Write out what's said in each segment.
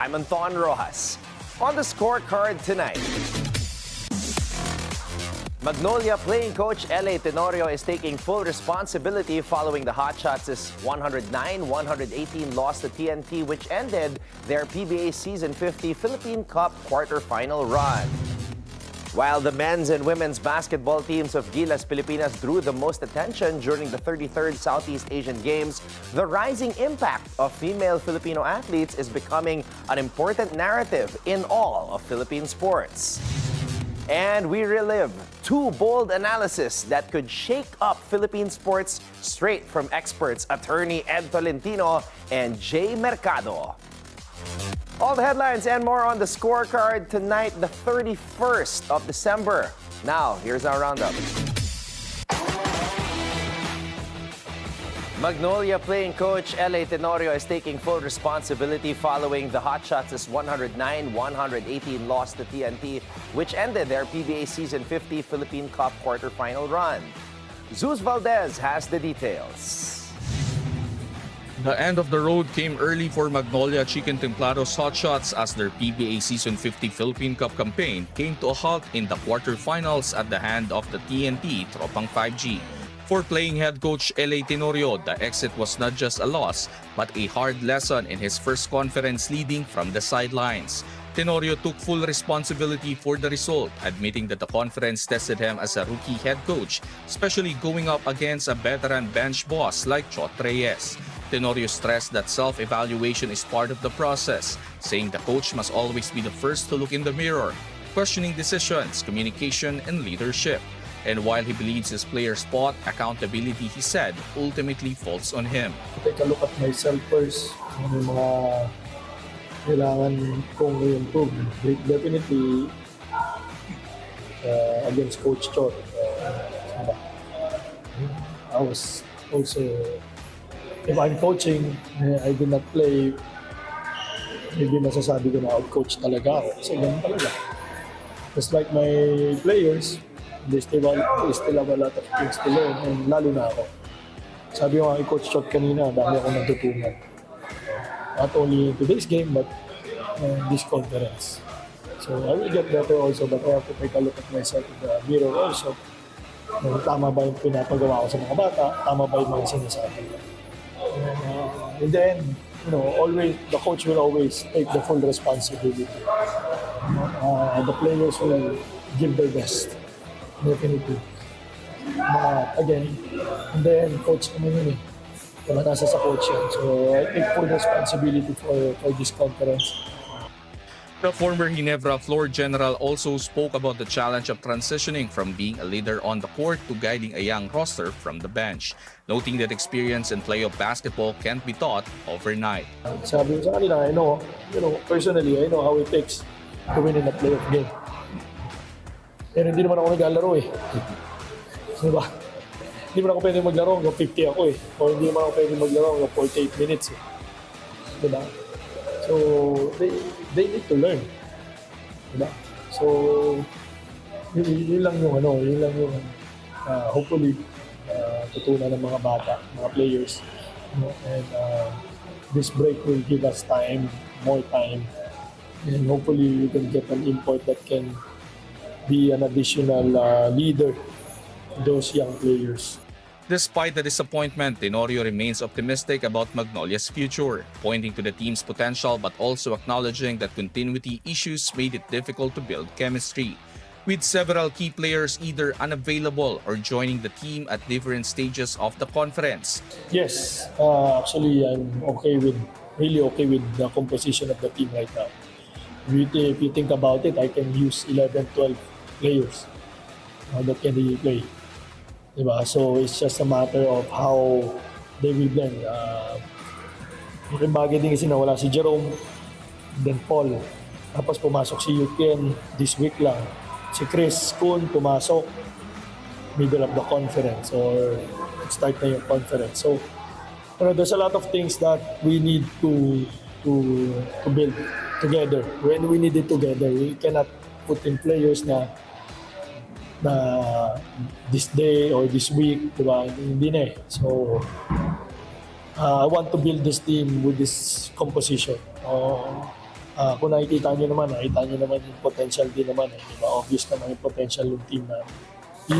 I'm Anton Roxas. On the scorecard tonight, Magnolia playing coach Tenorio is taking full responsibility following the Hotshots' 109-118 loss to TNT, which ended their PBA Season 50 Philippine Cup quarterfinal run. While the men's and women's basketball teams of Gilas Pilipinas drew the most attention during the 33rd Southeast Asian Games, the rising impact of female Filipino athletes is becoming an important narrative in all of Philippine sports. And we relive two bold analyses that could shake up Philippine sports straight from experts Atty. Tolentino and Jay Mercado. All the headlines and more on the scorecard tonight, the 31st of December. Now, here's our roundup. Magnolia playing coach Tenorio is taking full responsibility following the Hotshots' 109-118 loss to TNT, which ended their PBA Season 50 Philippine Cup quarterfinal run. Zeus Valdez has the details. The end of the road came early for Magnolia Chicken Templado's Hotshots as their PBA Season 50 Philippine Cup campaign came to a halt in the quarterfinals at the hand of the TNT Tropang 5G. For playing head coach Tenorio, the exit was not just a loss, but a hard lesson in his first conference leading from the sidelines. Tenorio took full responsibility for the result, admitting that the conference tested him as a rookie head coach, especially going up against a veteran bench boss like Chot Reyes. Tenorio stressed that self-evaluation is part of the process, saying the coach must always be the first to look in the mirror, questioning decisions, communication, and leadership. And while he believes his players' spot, accountability, he said, ultimately falls on him. Take a look at myself first. Ano yung mga kailangan kong i-improve. Definitely, against Coach Chot, I was also, if I'm coaching, I did not play, hindi masasabi ko na out-coach talaga ako. Kasi ganun talaga. Just like my players, they still have a lot of things to learn, and lalo na ako. Sabi ko nga kay Coach Chot kanina, dami akong natutunan. Not only in today's game, but this conference. So I will get better also, but I have to take a look at myself in the mirror also. Tama ba yung pinapagawa ko sa mga bata? Tama ba yung mga sinasabi? In the end, always the coach will always take the full responsibility. The players will give their best. Definitely. Again, and then coach naman yun eh. Kaya nasa sa coach yan. So I take full responsibility for this conference. The former Ginebra floor general also spoke about the challenge of transitioning from being a leader on the court to guiding a young roster from the bench, noting that experience in playoff basketball can't be taught overnight. Sabi ko sa kanila, I know, personally, I know how it takes to win in a playoff game. Pero hindi naman ako naglalaro eh. Diba? Hindi naman ako pwede maglaro hanggang 50 ako eh. O hindi naman ako pwede maglaro hanggang 48 minutes eh. Diba? So, they need to learn. Diba? So, yun lang yung hopefully, tutunan ng mga bata, mga players. And this break will give us time, more time. And hopefully, we can get an import that can be an additional leader to those young players. Despite the disappointment, Tenorio remains optimistic about Magnolia's future, pointing to the team's potential but also acknowledging that continuity issues made it difficult to build chemistry, with several key players either unavailable or joining the team at different stages of the conference. Yes, actually I'm really okay with the composition of the team right now. If you think about it, I can use 11, 12 players that can really play. Diba? So it's just a matter of how they will blend. Yung bagay din kasi nawala si Jerome, then Paul. Tapos pumasok si Yukien this week lang. Si Chris Kuhn pumasok middle of the conference or start na yung conference. So there's a lot of things that we need to build together. When we need it together, we cannot put in players na this day or this week, diba? Hindi na eh. So, I want to build this team with this composition. Kung nakita nyo naman yung potential din naman. Diba? Obvious naman yung potential ng team na we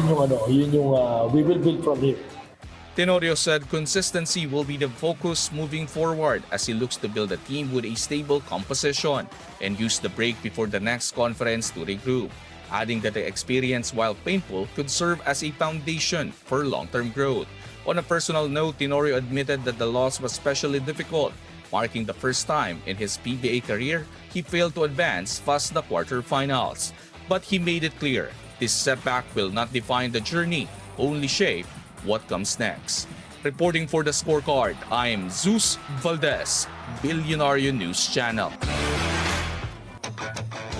will build from here. Tenorio said consistency will be the focus moving forward as he looks to build a team with a stable composition and use the break before the next conference to regroup, adding that the experience, while painful, could serve as a foundation for long-term growth. On a personal note, Tenorio admitted that the loss was especially difficult, marking the first time in his PBA career he failed to advance past the quarterfinals. But he made it clear, this setback will not define the journey, only shape what comes next. Reporting for the Scorecard, I am Zeus Valdez, Bilyonaryo News Channel.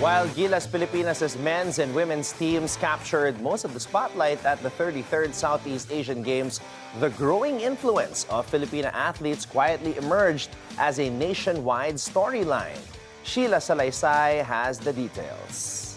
While Gilas Pilipinas' men's and women's teams captured most of the spotlight at the 33rd Southeast Asian Games, the growing influence of Filipina athletes quietly emerged as a nationwide storyline. Sheila Salaysay has the details.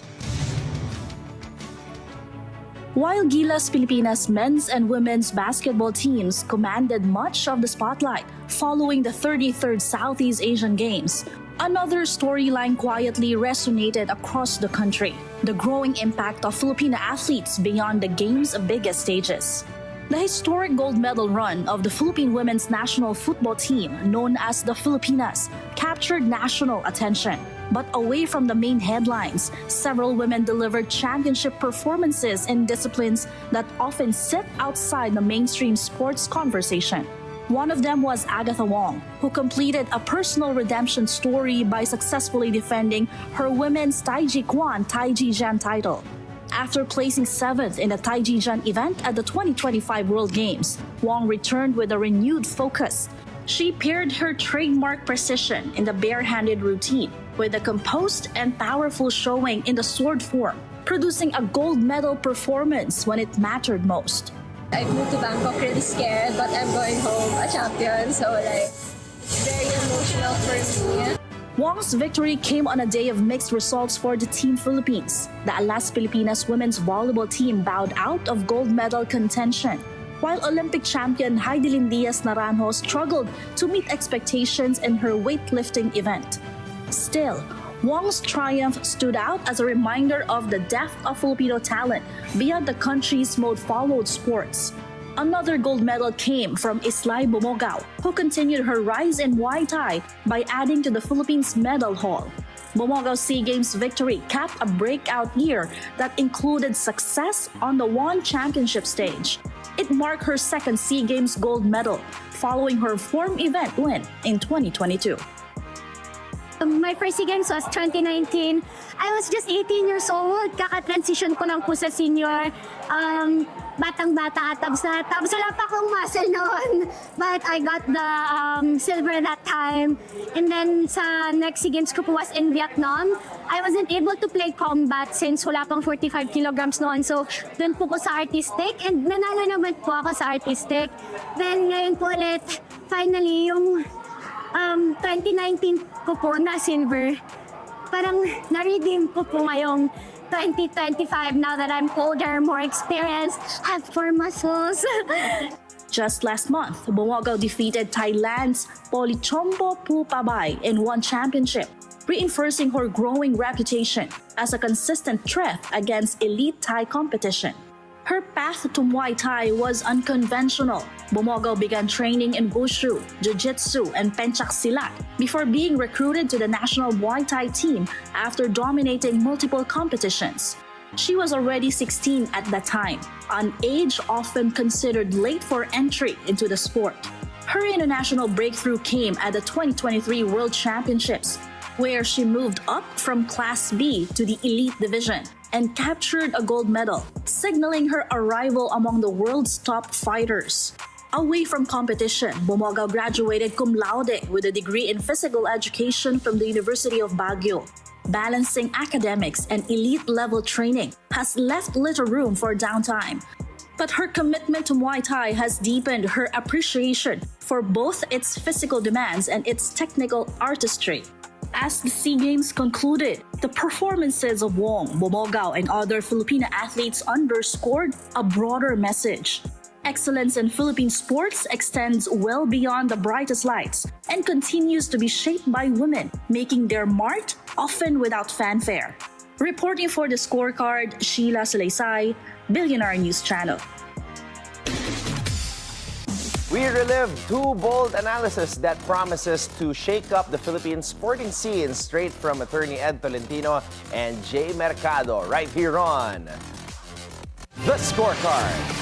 While Gilas Pilipinas men's and women's basketball teams commanded much of the spotlight following the 33rd Southeast Asian Games, another storyline quietly resonated across the country: the growing impact of Filipino athletes beyond the game's biggest stages. The historic gold medal run of the Philippine women's national football team, known as the Filipinas, captured national attention. But away from the main headlines, several women delivered championship performances in disciplines that often sit outside the mainstream sports conversation. One of them was Agatha Wong, who completed a personal redemption story by successfully defending her women's Taiji Kwan Taiji Jan title. After placing 7th in the Taiji Jan event at the 2025 World Games, Wong returned with a renewed focus. She paired her trademark precision in the barehanded routine with a composed and powerful showing in the sword form, producing a gold medal performance when it mattered most. I moved to Bangkok really scared, but I'm going home a champion, so very emotional for me. Wong's victory came on a day of mixed results for the Team Philippines. The Gilas Pilipinas women's volleyball team bowed out of gold medal contention, while Olympic champion Heidelin Diaz Naranjo struggled to meet expectations in her weightlifting event. Still, Wong's triumph stood out as a reminder of the depth of Filipino talent beyond the country's most followed sports. Another gold medal came from Islay Bumogao, who continued her rise in Muay Thai by adding to the Philippines' medal haul. Bumogao's SEA Games victory capped a breakout year that included success on the One Championship stage. It marked her second SEA Games gold medal, following her form event win in 2022. My first SEA Games was 2019. I was just 18 years old. Kaka-transition ko lang po sa senior. Batang-bata, tabs wala pa akong muscle noon. But I got the silver that time. And then sa next SEA Games ko po was in Vietnam. I wasn't able to play combat since wala pang 45 kilograms noon. So doon po ko sa artistic. And nanalo naman po ako sa artistic. Then ngayon po ulit, finally, yung 2019 ko po na silver. Parang na-redeem ko po ngayong 2025 now that I'm older, more experienced, have more muscles. Just last month, Bumogao defeated Thailand's Polichombo Pupabay in One Championship, reinforcing her growing reputation as a consistent threat against elite Thai competition. Her path to Muay Thai was unconventional. Bumogao began training in Wushu, Jiu-Jitsu, and Pencak Silat before being recruited to the national Muay Thai team after dominating multiple competitions. She was already 16 at that time, an age often considered late for entry into the sport. Her international breakthrough came at the 2023 World Championships, where she moved up from Class B to the Elite Division and captured a gold medal, signaling her arrival among the world's top fighters. Away from competition, Bumogao graduated cum laude with a degree in physical education from the University of Baguio. Balancing academics and elite-level training has left little room for downtime. But her commitment to Muay Thai has deepened her appreciation for both its physical demands and its technical artistry. As the SEA Games concluded, the performances of Wong, Bumogao, and other Filipino athletes underscored a broader message. Excellence in Philippine sports extends well beyond the brightest lights and continues to be shaped by women, making their mark often without fanfare. Reporting for the Scorecard, Sheila Salaysay, Bilyonaryo News Channel. We relive two bold analyses that promises to shake up the Philippine sporting scene straight from attorney Ed Tolentino and Jay Mercado right here on The Scorecard.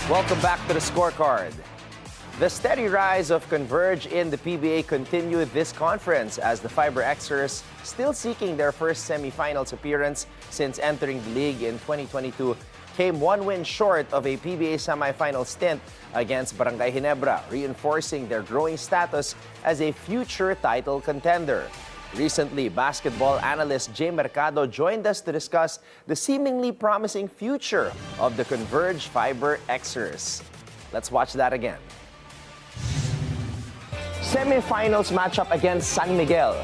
Welcome back to The Scorecard. The steady rise of Converge in the PBA continued this conference as the Fiber Xers, still seeking their first semifinals appearance since entering the league in 2022, came one win short of a PBA semifinal stint against Barangay Ginebra, reinforcing their growing status as a future title contender. Recently, basketball analyst Jay Mercado joined us to discuss the seemingly promising future of the Converge Fiber Xers. Let's watch that again. Semifinals matchup against San Miguel.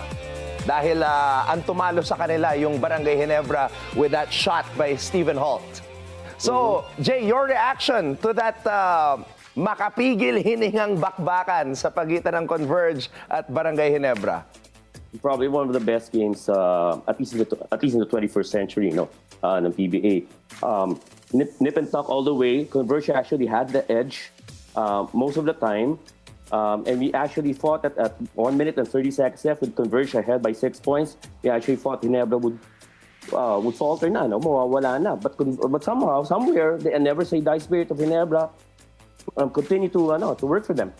Dahil ang tumalo sa kanila yung Barangay Ginebra with that shot by Stephen Holt. So, Jay, your reaction to that makapigil hiningang bakbakan sa pagitan ng Converge at Barangay Ginebra? Probably one of the best games, at least in the 21st century, ng PBA. Nip and tuck all the way. Converge actually had the edge most of the time, and we actually fought at 1 minute and 30 seconds left with Converge ahead by 6 points. We actually thought Ginebra would falter na, mawawala na. But somehow, somewhere, the never say die spirit of Ginebra continue to work for them.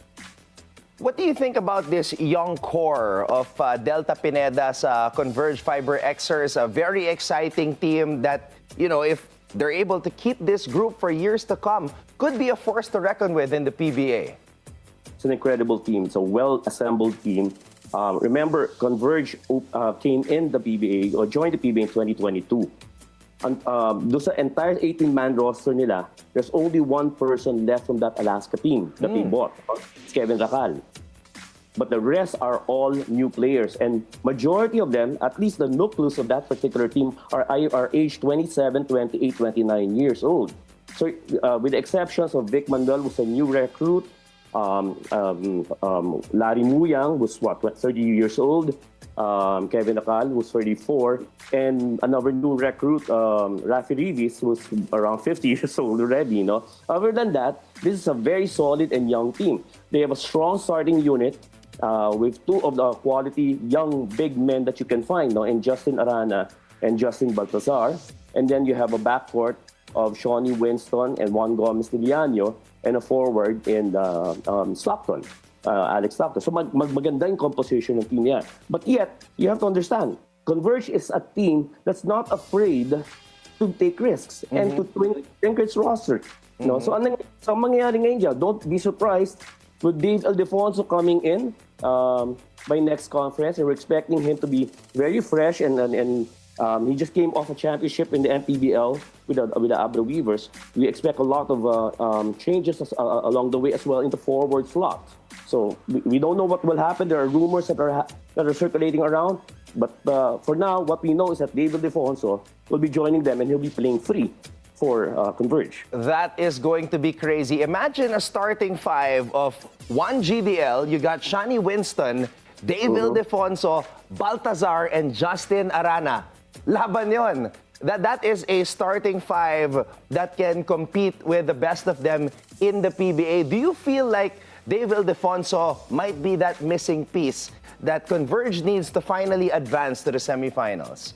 What do you think about this young core of Delta Pineda's Converge Fiber Xers, a very exciting team that, if they're able to keep this group for years to come, could be a force to reckon with in the PBA? It's an incredible team. It's a well-assembled team. Remember, Converge came in the PBA or joined the PBA in 2022. And doon sa entire 18-man roster nila, there's only one person left from that Alaska team that they bought. It's Kevin Racal. But the rest are all new players. And majority of them, at least the nucleus of that particular team, are aged 27, 28, 29 years old. So with the exceptions of Vic Manuel, who's a new recruit, Larry Muyang, who's 30 years old, Kevin Racal, who's 34, and another new recruit, Rafi Rivis, who's around 50 years old already. Other than that, this is a very solid and young team. They have a strong starting unit with two of the quality young big men that you can find, in Justin Arana and Justin Baltazar. And then you have a backcourt of Shawnee Winston and Juan Gomez Villano, and a forward in Slapton. Alex Slapton. So maganda yung composition ng team yan. But yet, you have to understand, Converge is a team that's not afraid to take risks and to think its roster. So ang mangyayari ngayon dyan, don't be surprised with Dave Ildefonso coming in by next conference. And we're expecting him to be very fresh and he just came off a championship in the MPBL with the Abra Weavers. We expect a lot of changes along the way as well in the forward slot. So we don't know what will happen. There are rumors that are circulating around. But for now, what we know is that David Defonso will be joining them and he'll be playing free for Converge. That is going to be crazy. Imagine a starting five of one GDL. You got Shawnee Winston, Dave Ildefonso, Baltazar, and Justin Arana. Laban yon. That is a starting five that can compete with the best of them in the PBA. Do you feel like Dave Ildefonso might be that missing piece that Converge needs to finally advance to the semifinals?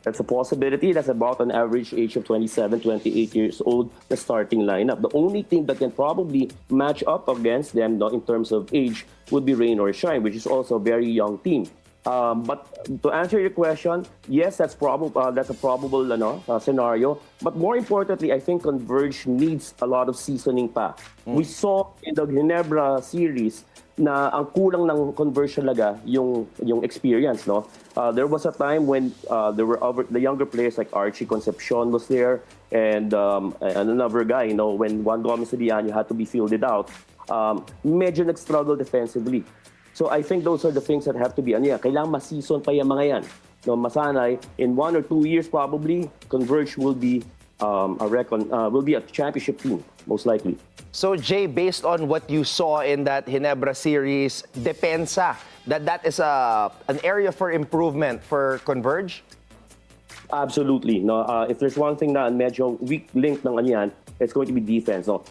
That's a possibility. That's about an average age of 27, 28 years old, the starting lineup. The only team that can probably match up against them in terms of age would be Rain or Shine, which is also a very young team. But to answer your question, yes, that's a probable scenario. But more importantly, I think Converge needs a lot of seasoning pa. We saw in the Ginebra series na ang kulang ng Converge talaga yung experience. There was a time when there were the younger players like Archie Concepcion was there and another guy, when Juan Gomez Villano had to be fielded out. medyo nag-struggle defensively. So I think those are the things that have to be, kailangan ma-season pa yung mga yan. No, masanay, in 1 or 2 years probably, Converge will be a championship team, most likely. So Jay, based on what you saw in that Ginebra series, depensa, that is an area for improvement for Converge? Absolutely. No, if there's one thing na medyo weak link ng yan, it's going to be defense. No,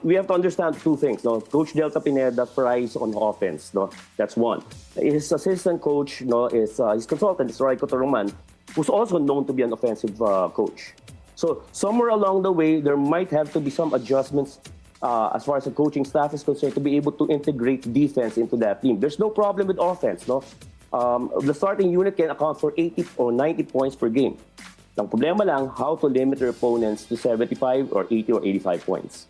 we have to understand two things. No, Coach Delta Pineda thrives on offense. No, that's one. His assistant coach, is his consultant is Roy Cotorroman, who's also known to be an offensive coach. So somewhere along the way, there might have to be some adjustments as far as the coaching staff is concerned to be able to integrate defense into that team. There's no problem with offense. No, the starting unit can account for 80 or 90 points per game. Ang problema lang, how to limit their opponents to 75 or 80 or 85 points.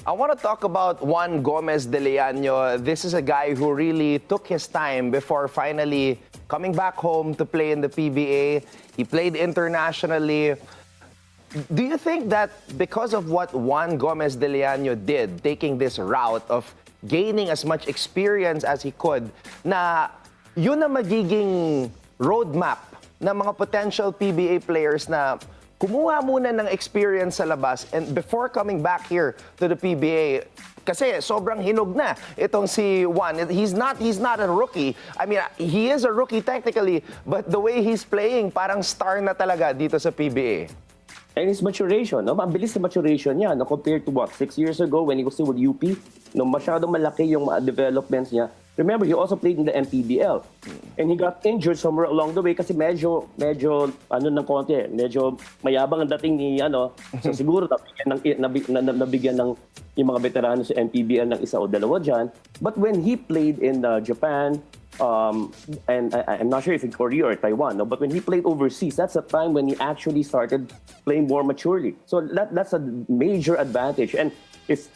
I want to talk about Juan Gomez de Leano. This is a guy who really took his time before finally coming back home to play in the PBA. He played internationally. Do you think that because of what Juan Gomez de Leano did, taking this route of gaining as much experience as he could, na yun na magiging roadmap ng mga potential PBA players na kumuha muna ng experience sa labas and before coming back here to the PBA? Kasi sobrang hinog na itong si Juan. He's not a rookie. I mean, he is a rookie technically, but the way he's playing, parang star na talaga dito sa PBA. And his maturation, mabilis na maturation niya, compared to 6 years ago when he was still with UP, masyadong malaki yung developments niya. Remember, he also played in the MPBL. And he got injured somewhere along the way kasi medyo mayabang ang dating ni, so siguro nabigyan ng yung mga veterano sa MPBL ng isa o dalawa dyan. But when he played in Japan, and I'm not sure if in Korea or Taiwan, but when he played overseas, that's the time when he actually started playing more maturely. So that's a major advantage. And if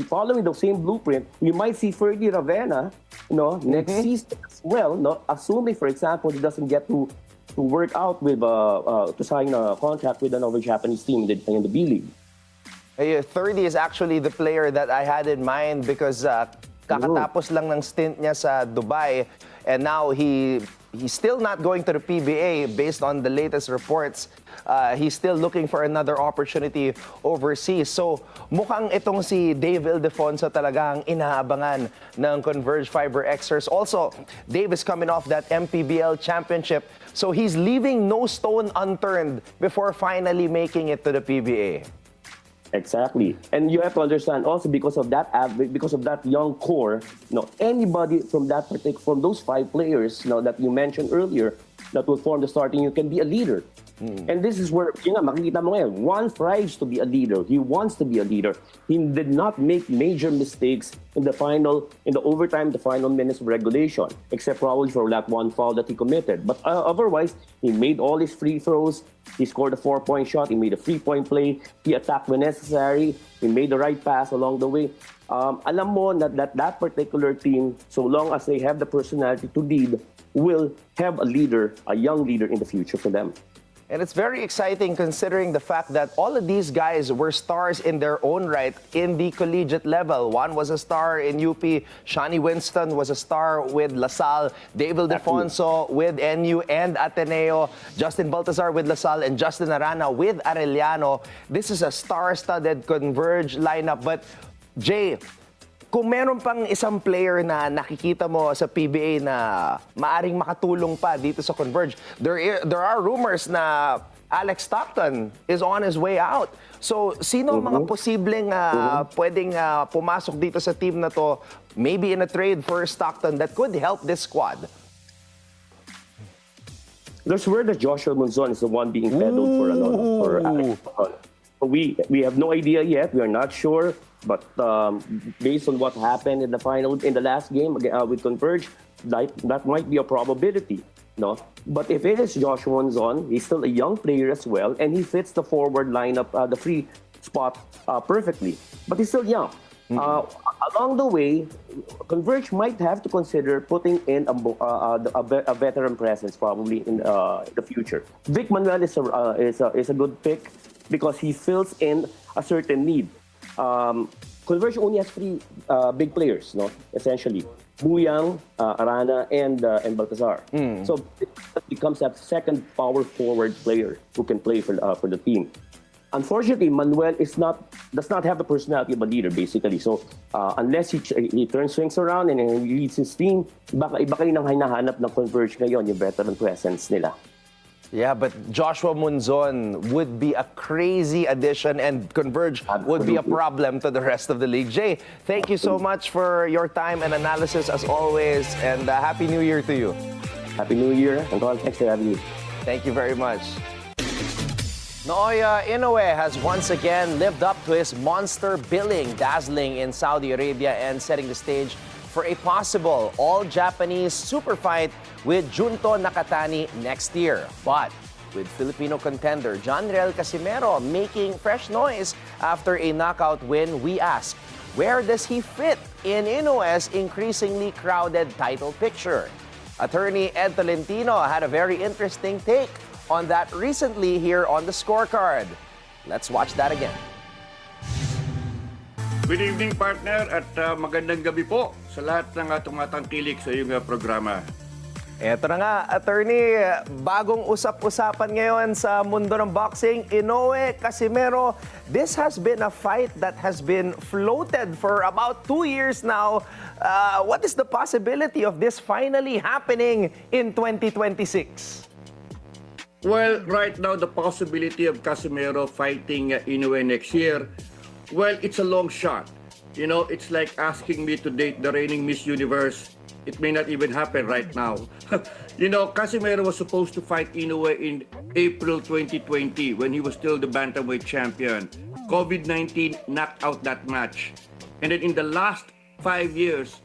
following the same blueprint, you might see Ferdy Ravena, next season as well. Assuming, for example, he doesn't get to work out with to sign a contract with another Japanese team in the B League. 30 is actually the player that I had in mind because kakatapos lang ng stint niya sa Dubai and now he's still not going to the PBA based on the latest reports. He's still looking for another opportunity overseas. So mukhang itong si Dave Ildefonso talagang inaabangan ng Converge Fiber Xers. Also, Dave is coming off that MPBL championship. So he's leaving no stone unturned before finally making it to the PBA. Exactly. And you have to understand also because of that young core, anybody from those 5 players, that you mentioned earlier that will form the starting, you can be a leader. And this is where, makikita mo ngayon, Juan thrives to be a leader. He wants to be a leader. He did not make major mistakes in the overtime, the final minutes of regulation, except probably for that one foul that he committed. But otherwise, he made all his free throws. He scored a 4-point shot. He made a 3-point play. He attacked when necessary. He made the right pass along the way. Alam mo that particular team, so long as they have the personality to lead, will have a young leader in the future for them. And it's very exciting considering the fact that all of these guys were stars in their own right in the collegiate level. Juan was a star in UP. Shani Winston was a star with LaSalle. Dave Ildefonso with NU and Ateneo. Justin Baltazar with LaSalle and Justin Arana with Arellano. This is a star-studded Converge lineup. But Jay, kung meron pang isang player na nakikita mo sa PBA na maaring makatulong pa dito sa Converge, there are rumors na Alex Stockton is on his way out. So, sino ang mga posibleng pwedeng pumasok dito sa team na to, maybe in a trade for Stockton that could help this squad? There's word that Joshua Monzon is the one being peddled for Alex Stockton. We have no idea yet. We are not sure. But based on what happened in the last game with Converge, that might be a probability. But if it is Joshua Monzon, he's still a young player as well, and he fits the forward lineup, the free spot perfectly. But he's still young. Along the way, Converge might have to consider putting in a veteran presence probably in the future. Vic Manuel is a good pick because he fills in a certain need. Converge only has three big players, no? Essentially, Buyang, Arana, and Baltazar. So it becomes that second power forward player who can play for the team. Unfortunately, Manuel does not have the personality of a leader, basically. So unless he turns things around and he leads his team, iba kayo nang hinahanap ng Converge ngayon, yung veteran presence nila. Yeah, but Joshua Munzon would be a crazy addition and Converge would be a problem to the rest of the league. Jay, thank you so much for your time and analysis as always, and Happy New Year to you. Happy New Year, and thanks for having me. Thank you very much. Naoya Inoue has once again lived up to his monster billing, dazzling in Saudi Arabia and setting the stage for a possible all-Japanese super fight with Junto Nakatani next year. But with Filipino contender Jonrel Casimero making fresh noise after a knockout win, we ask, where does he fit in Inoue's increasingly crowded title picture? Attorney Ed Tolentino had a very interesting take on that recently here on the Scorecard. Let's watch that again. Good evening, partner, at magandang gabi po sa lahat ng tumatangkilik sa iyong programa. Eto na nga, attorney, bagong usap-usapan ngayon sa mundo ng boxing, Inoue Casimero. This has been a fight that has been floated for about 2 years now. What is the possibility of this finally happening in 2026? Well, right now, the possibility of Casimero fighting Inoue next year, well, it's a long shot. You know, it's like asking me to date the reigning Miss Universe. It may not even happen right now. You know, Casimero was supposed to fight Inoue in April 2020 when he was still the bantamweight champion. COVID-19 knocked out that match. And then in the last 5 years,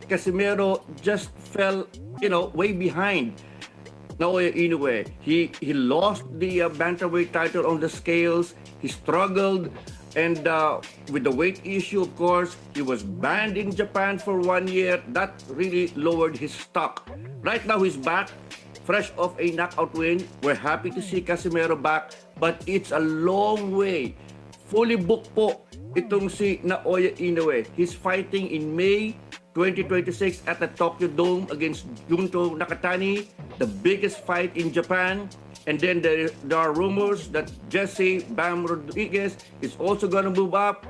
Casimero just fell, you know, way behind Naoya Inoue. He lost the bantamweight title on the scales. He struggled. And with the weight issue, of course, he was banned in Japan for 1 year. That really lowered his stock. Right now, he's back, fresh off a knockout win. We're happy to see Casimero back, but it's a long way. Fully booked po itong si Naoya Inoue. He's fighting in May 2026 at the Tokyo Dome against Junto Nakatani, the biggest fight in Japan. And then there are rumors that Jesse Bam Rodriguez is also going to move up.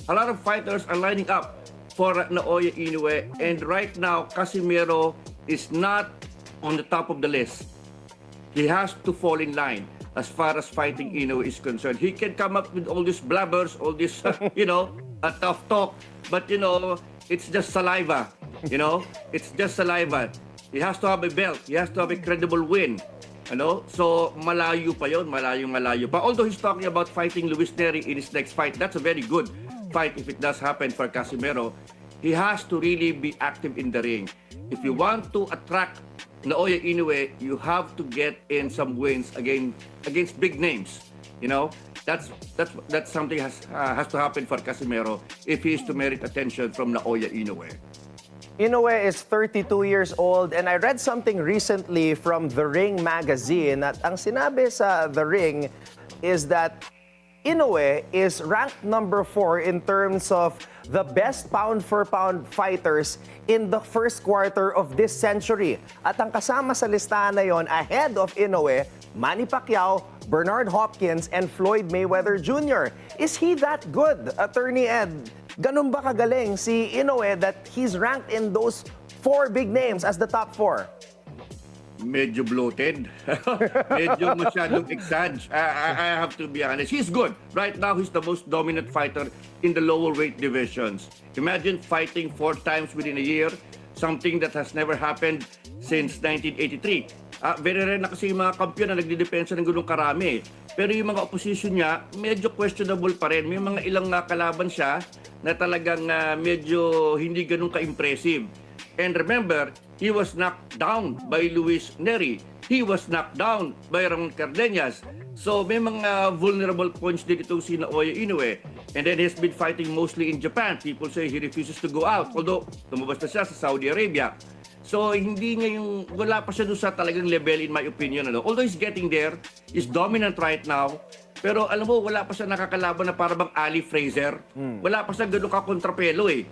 A lot of fighters are lining up for Naoya Inoue. And right now, Casimero is not on the top of the list. He has to fall in line as far as fighting Inoue is concerned. He can come up with all these blabbers, all this, you know, a tough talk. But, you know, it's just saliva. You know, it's just saliva. He has to have a belt. He has to have a credible win. Ano? So, malayo pa yun, malayo pa. Although he's talking about fighting Luis Neri in his next fight, that's a very good fight if it does happen for Casimero. He has to really be active in the ring. If you want to attract Naoya Inoue, you have to get in some wins against big names. You know, that's something has to happen for Casimero if he is to merit attention from Naoya Inoue. Inoue is 32 years old and I read something recently from The Ring magazine at ang sinabi sa The Ring is that Inoue is ranked number 4 in terms of the best pound-for-pound fighters in the first quarter of this century. At ang kasama sa listahan na yon ahead of Inoue, Manny Pacquiao, Bernard Hopkins, and Floyd Mayweather Jr. Is he that good, Attorney Ed? Ganun ba kagaling si Inoue that he's ranked in those 4 big names as the top 4? Medyo bloated. Medyo masyadong exag. I have to be honest. He's good. Right now, he's the most dominant fighter in the lower weight divisions. Imagine fighting 4 times within a year, something that has never happened since 1983. Very rare na kasi yung mga kampiyon na nagdidepensa ng ganung karami. Pero yung mga opposition niya, medyo questionable pa rin. May mga ilang kalaban siya na talagang medyo hindi ganun ka-impressive. And remember, he was knocked down by Luis Neri. He was knocked down by Ramon Cardenas. So may mga vulnerable points din itong si Naoya Inoue. And then he's been fighting mostly in Japan. People say he refuses to go out. Although, lumabas na siya sa Saudi Arabia. So hindi niya yung, wala pa siya doon sa talagang level in my opinion. Although he's getting there, he's dominant right now. Pero alam mo, wala pa siya nakakalaban na para bang Ali Fraser. Wala pa siya ganun ka-kontrapelo eh.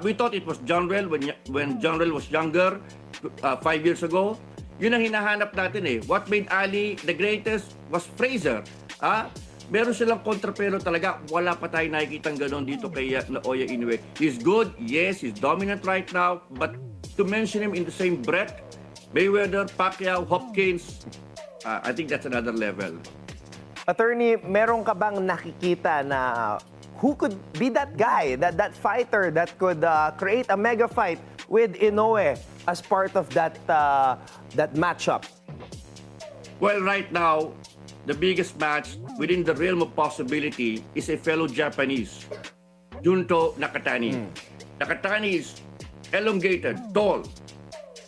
We thought it was John Rell when John Rell was younger, 5 years ago. Yun ang hinahanap natin eh. What made Ali the greatest was Fraser. Meron silang kontrapelo talaga. Wala pa tayo nakikitang ganun dito kay Naoya Inoue. He's good, yes, he's dominant right now, but to mention him in the same breath, Mayweather, Pacquiao, Hopkins, I think that's another level. Attorney, meron ka bang nakikita na who could be that guy, that fighter that could create a mega fight with Inoue as part of that matchup? Well, right now, the biggest match within the realm of possibility is a fellow Japanese, Junto Nakatani. Nakatani is elongated, tall,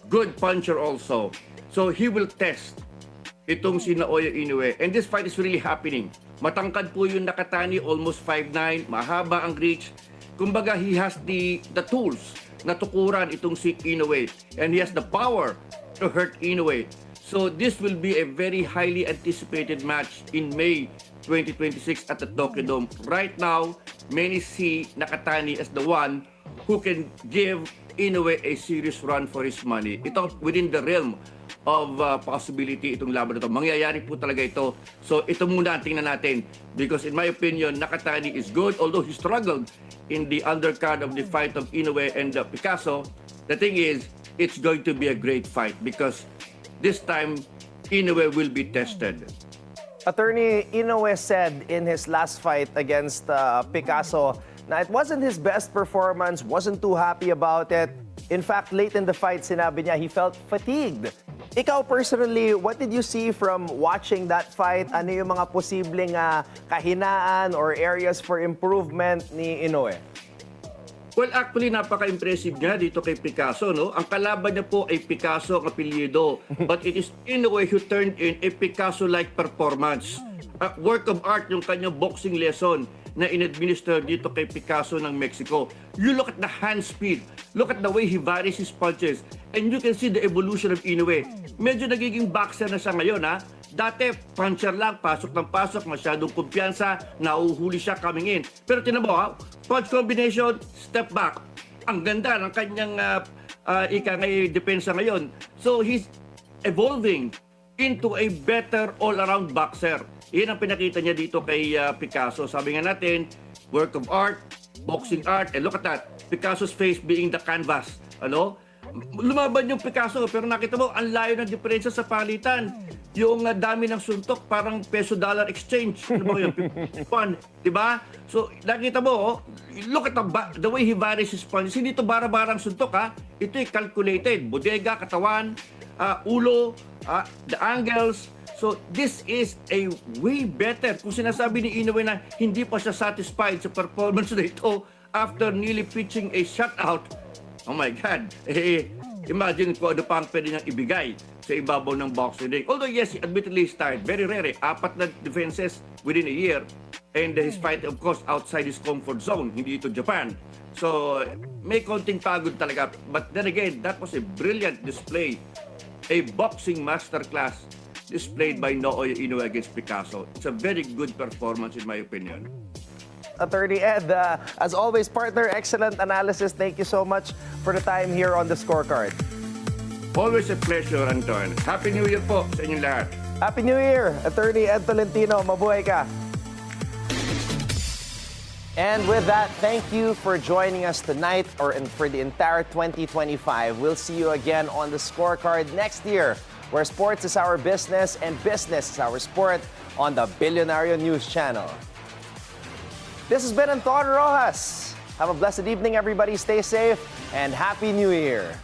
good puncher also. So he will test itong si Naoya Inoue. And this fight is really happening. Matangkad po yung Nakatani, almost 5'9", mahaba ang reach. Kumbaga, he has the tools na tukuran itong si Inoue. And he has the power to hurt Inoue. So this will be a very highly anticipated match in May 2026 at the Tokyo Dome. Right now, many see Nakatani as the one who can give Inoue a serious run for his money. Ito within the realm of possibility itong laban na ito. Mangyayari po talaga ito. So ito muna ang tingnan natin. Because in my opinion, Nakatani is good. Although he struggled in the undercard of the fight of Inoue and Picasso, the thing is, it's going to be a great fight because this time, Inoue will be tested. Attorney, Inoue said in his last fight against Picasso na it wasn't his best performance, wasn't too happy about it. In fact, late in the fight, sinabi niya he felt fatigued. Ikaw personally, what did you see from watching that fight? Ano yung mga posibleng kahinaan or areas for improvement ni Inoue? Well, actually, napaka-impressive niya dito kay Picasso, no? Ang kalaban niya po ay Picasso ang apelyido. But it is Inoue who turned in a Picasso-like performance. A work of art yung kanyang boxing lesson na in-administer dito kay Picasso ng Mexico. You look at the hand speed. Look at the way he varies his punches. And you can see the evolution of Inoue. Medyo nagiging boxer na siya ngayon, ha? Dati, puncher lang, pasok ng pasok, masyadong kumpiyansa, nauhuli siya coming in. Pero tinan mo, ha? Punch combination, step back. Ang ganda ng kanyang depensa ngayon. So, he's evolving into a better all-around boxer. Yan ang pinakita niya dito kay Picasso. Sabi nga natin, work of art, boxing art, and look at that, Picasso's face being the canvas. Ano? Lumaban yung Picasso, pero nakita mo, ang layo ng diferensya sa palitan. Yung dami ng suntok, parang peso-dollar exchange. Ano ba yun? 1, di ba? So, nakita mo, look at the way he varies his punches. Hindi ito bara-barang suntok, ha? Ito'y calculated. Bodega, katawan, ulo, the angles. So, this is a way better. Kung sinasabi ni Inoue na hindi pa siya satisfied sa performance na ito after nearly pitching a shutout, oh my God, imagine kung ano pa ang pwede niyang ibigay sa ibabaw ng boxing ring. Although yes, he admittedly is tired. Very rare. 4 na defenses within a year. And his fight, of course, outside his comfort zone. Hindi ito Japan. So, may konting pagod talaga. But then again, that was a brilliant display. A boxing masterclass displayed by Naoya Inoue against Picasso. It's a very good performance in my opinion. Attorney Ed, as always, partner, excellent analysis. Thank you so much for the time here on the Scorecard. Always a pleasure, Anton. Happy New Year po sa inyong lahat. Happy New Year, Attorney Ed Tolentino. Mabuhay ka. And with that, thank you for joining us tonight or for the entire 2025. We'll see you again on the Scorecard next year, where sports is our business and business is our sport on the Bilyonaryo News Channel. This has been Anton Roxas. Have a blessed evening, everybody. Stay safe and Happy New Year.